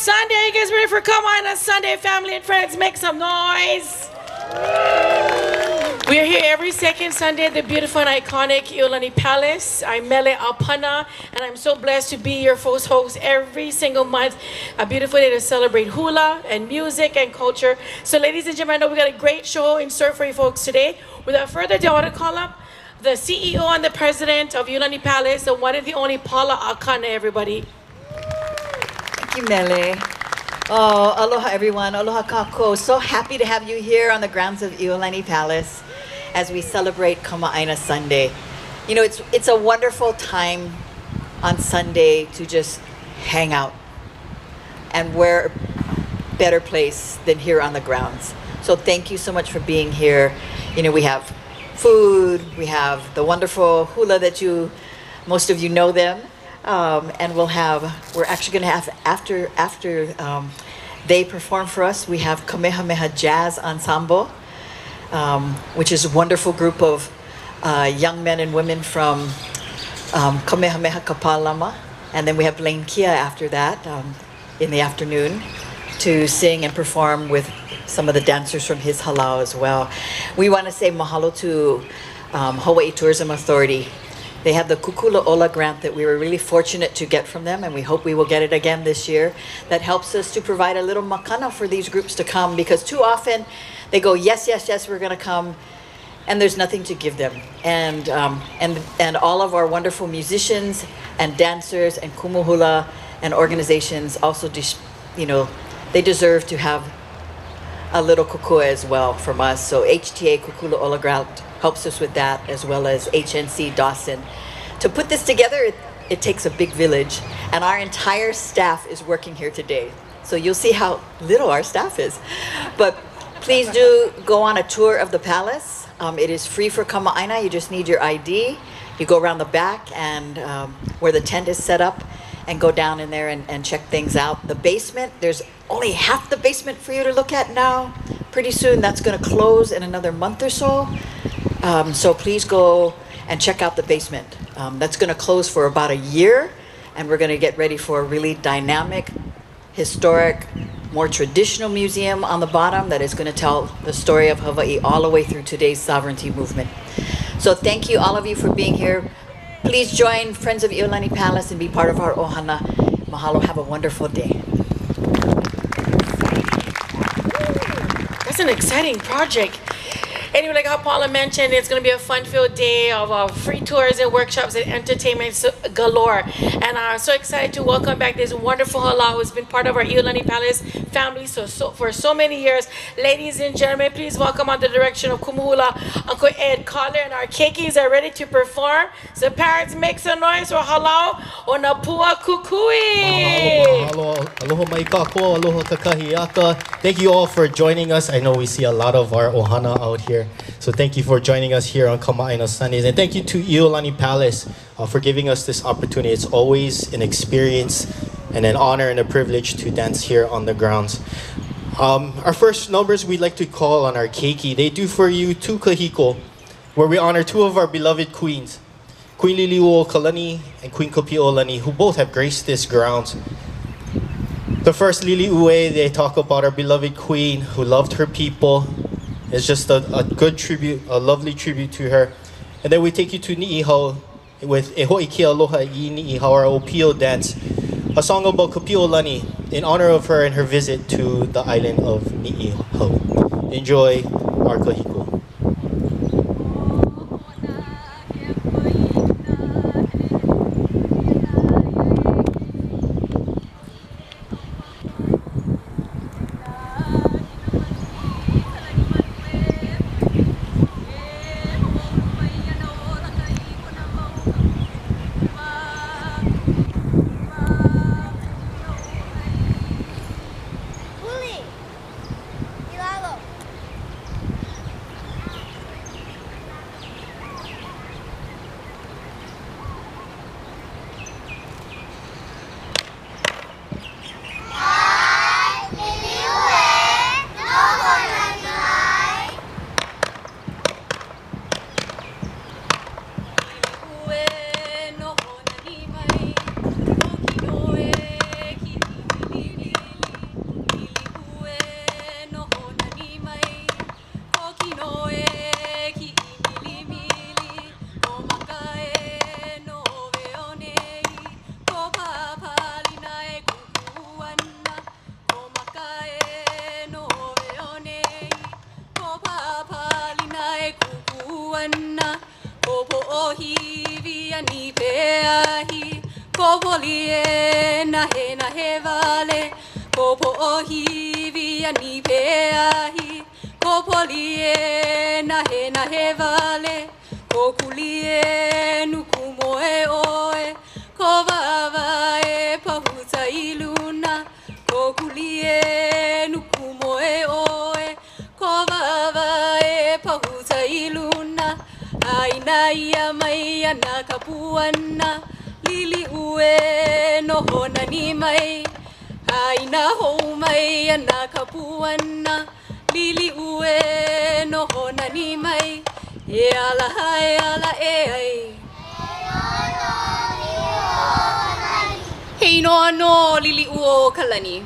Sunday. Are you guys ready for Kamaʻāina Sunday, family and friends? Make some noise. We are here every second Sunday at the beautiful and iconic ʻIolani Palace. I'm Mele Alpana, and I'm so blessed to be your first host every single month. A beautiful day to celebrate hula and music and culture. So ladies and gentlemen, I know we got a great show in store for you folks today. Without further ado, I want to call up the CEO and the president of ʻIolani Palace, the one and the only Paula Akana, everybody. Thank you, Mele. Oh, aloha everyone, aloha kako. So happy to have you here on the grounds of ʻIolani Palace as we celebrate Kamaʻāina Sunday. You know, it's a wonderful time on Sunday to just hang out. And where better place than here on the grounds. So thank you so much for being here. You know, we have food, we have the wonderful hula that most of you know them. And we're actually going to have, after they perform for us, we have Kamehameha Jazz Ensemble, which is a wonderful group of young men and women from Kamehameha Kapalama. And then we have Lane Kia after that in the afternoon to sing and perform with some of the dancers from his Hālau as well. We want to say mahalo to Hawaii Tourism Authority. They have the Kukulaʻola grant that we were really fortunate to get from them, and we hope we will get it again this year. That helps us to provide a little makana for these groups to come, because too often they go, yes, yes, yes, we're going to come, and there's nothing to give them. And all of our wonderful musicians and dancers and kumuhula and organizations also, you know, they deserve to have a little kukua as well from us. So HTA Kukulaʻola grant helps us with that, as well as HNC Dawson. To put this together, it takes a big village, and our entire staff is working here today. So you'll see how little our staff is. But please do go on a tour of the palace. It is free for Kamaʻāina. You just need your ID. You go around the back and where the tent is set up, and go down in there and check things out. The basement, there's only half the basement for you to look at now. Pretty soon that's going to close in another month or so. So please go and check out the basement. That's going to close for about a year, and we're going to get ready for a really dynamic, historic, more traditional museum on the bottom that is going to tell the story of Hawaii all the way through today's sovereignty movement. So thank you, all of you, for being here. Please join Friends of ʻIolani Palace and be part of our ohana. Mahalo, have a wonderful day. That's an exciting project. Anyway, like how Paula mentioned, it's going to be a fun-filled day of free tours and workshops and entertainment galore. And I'm so excited to welcome back this wonderful Hālau who's been part of our ʻIolani Palace family for so many years. Ladies and gentlemen, please welcome on the direction of Kumuhula, Uncle Ed Collar, and our keikis are ready to perform. So parents, make some noise for Hālau on the Pua Kukui. Aloha mai kākou, aloha kakahiaka. Thank you all for joining us. I know we see a lot of our ohana out here. So thank you for joining us here on Kamaʻāina Sundays. And thank you to ʻIolani Palace for giving us this opportunity. It's always an experience and an honor and a privilege to dance here on the grounds. Our first numbers we'd like to call on our keiki. They do for you two kahiko, where we honor two of our beloved queens, Queen Liliʻuokalani and Queen Kapiʻolani, who both have graced this grounds. The first Liliʻu, they talk about our beloved queen who loved her people. It's just a good tribute, a lovely tribute to her. And then we take you to Niʻihau with E Hoʻi Ke Aloha I Niʻihau, our Opio dance, a song about Kapiʻolani in honor of her and her visit to the island of Niʻihau. Enjoy our kahiko. lie na he vale ko po ohivi ani peahi ko polie na he vale ko kulie nuku moe oe ko vava e pahuta I luna ko kulie nuku moe oe ko vava e pahuta I luna aina ia mai ana kapuana Liliʻu e noho na ni mai aina hou mai ana kapuana Liliʻu e noho na ni mai e ala e ai hei noa no Liliʻuokalani